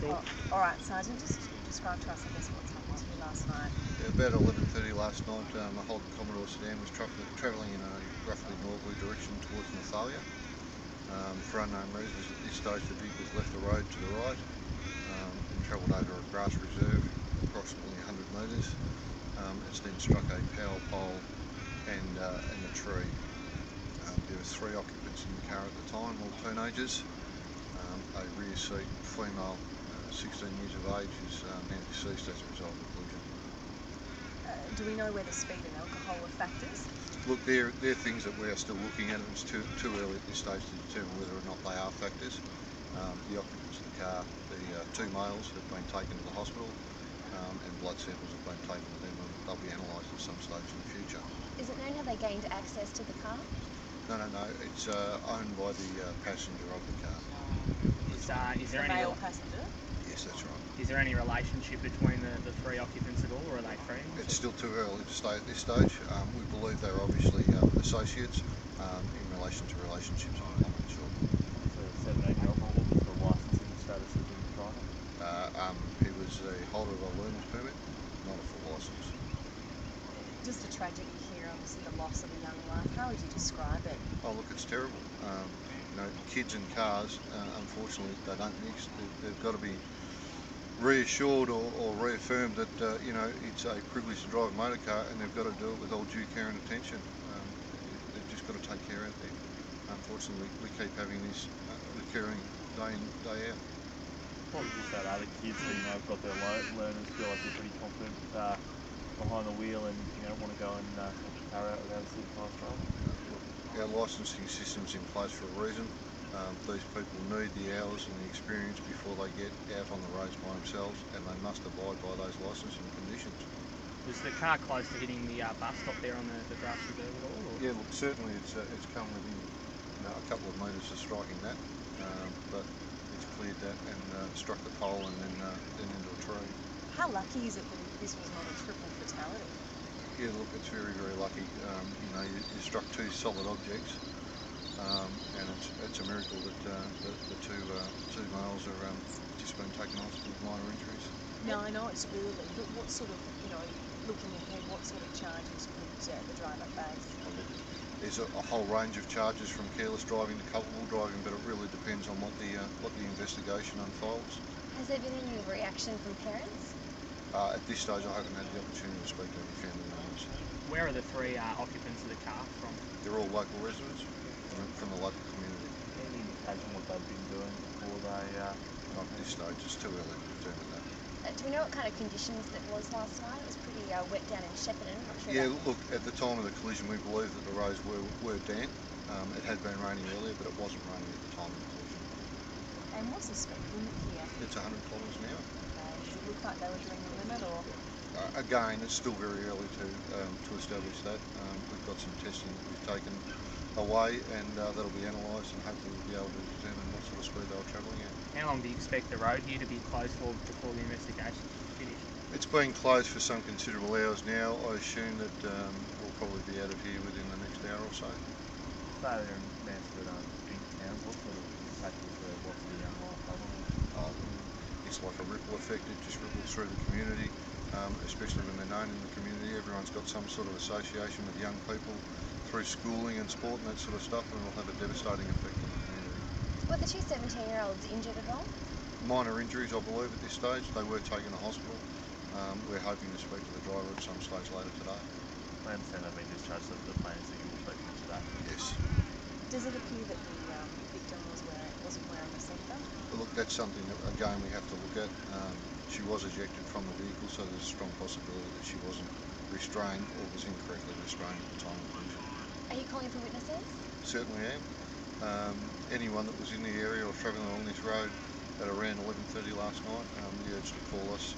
Sure. Oh, all right, Sergeant, just describe to us, I guess, what's happened to you last night. Yeah, about 11:30 last night, a Holden Commodore sedan was travelling in a roughly northerly direction towards Nathalia. For unknown reasons, at this stage the vehicle's left the road to the right and travelled over a grass reserve, approximately 100 metres. It's then struck a power pole and a tree. There were 3 occupants in the car at the time, all teenagers. A rear seat female, 16 years of age, is now deceased as a result of the collision. Do we know whether speed and alcohol were factors? Look, they're things that we are still looking at, and it's too early at this stage to determine whether or not they are factors. The occupants of the car, the 2 males, have been taken to the hospital, and blood samples have been taken to them, and they'll be analysed at some stage in the future. Is it known how they gained access to the car? No. It's owned by the passenger of the car. Is there The any male passenger? Yes, that's right. is there any relationship between the 3 occupants at all, or are they friends? It's still too early to say at this stage. We believe they're obviously associates. In relation to relationships, I'm not sure. So 17-year-old, what was the licensing status of the driver? He was a holder of a learner's permit, not a full licence. Just a tragedy here, obviously the loss of a young life. How would you describe it? Oh, look, it's terrible. Kids and cars, unfortunately, they don't mix. They've got to be reassured or reaffirmed that it's a privilege to drive a motor car, and they've got to do it with all due care and attention. They've just got to take care out there. Unfortunately, we keep having this recurring day in, day out. What would you say to other kids who have got their learners, feel like they're pretty confident behind the wheel and want to go and take the car out without a supervised driver? Our licensing system's in place for a reason. These people need the hours and the experience before they get out on the roads by themselves, and they must abide by those licensing conditions. Was the car close to hitting the bus stop there on the grass reserve at all? Or? Yeah, look, certainly it's come within a couple of metres of striking that, but it's cleared that and struck the pole and then into a tree. How lucky is it that this was not a triple fatality? Yeah, look, it's very, very lucky. You struck 2 solid objects, and it's a miracle that the two males are just been taken to hospital with minor injuries. Now, I know it's early, but what sort of, looking ahead, what sort of charges could the driver face? Oh, look, there's a whole range of charges from careless driving to culpable driving, but it really depends on what the investigation unfolds. Has there been any reaction from parents? At this stage, I haven't had the opportunity to speak to any family members. Where are the 3 occupants of the car from? They're all local residents from the local community. Any indication what they've been doing before they... Not at this stage, it's too early to determine that. Do we know what kind of conditions it was last night? It was pretty wet down in Shepparton. Not sure Yeah, look, at the time of the collision, we believe that the roads were damp. It had been raining earlier, but it wasn't raining at the time of the collision. And what's the speed limit here? It's 100 kilometres an hour. Okay, does it look like they were doing the limit, or? Again, it's still very early to establish that. We've got some testing that we've taken away, and that'll be analysed, and hopefully we'll be able to determine what sort of speed they were travelling at. How long do you expect the road here to be closed for before the investigation is finished? It's been closed for some considerable hours now. I assume that we'll probably be out of here within the next hour or so. Failure in Mansfield, big towns, what sort of impact is there? What's the young life having? It's like a ripple effect. It just ripples through the community, especially when they're known in the community. Everyone's got some sort of association with young people through schooling and sport and that sort of stuff, and it'll have a devastating effect on the community. Were the 2 17-year-olds injured at all? Minor injuries, I believe, at this stage. They were taken to hospital. We're hoping to speak to the driver at some stage later today. I understand they've been discharged, so the plan is that you will speak to them today. Yes. Does it appear that the victim wasn't wearing a seatbelt? Look, that's something that, again, we have to look at. She was ejected from the vehicle, so there's a strong possibility that she wasn't restrained or was incorrectly restrained at the time of the collision. Are you calling for witnesses? Certainly am. Anyone that was in the area or travelling along this road at around 11:30 last night, we urge to call us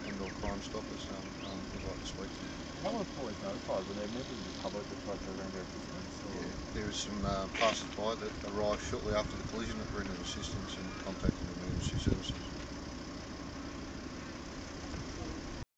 and/or Crime Stoppers. We'd like to speak to them. How were the police notified? Were there members of the public that tried to render assistance? Yeah, there was some passers-by that arrived shortly after the collision that rendered assistance and contacted emergency services.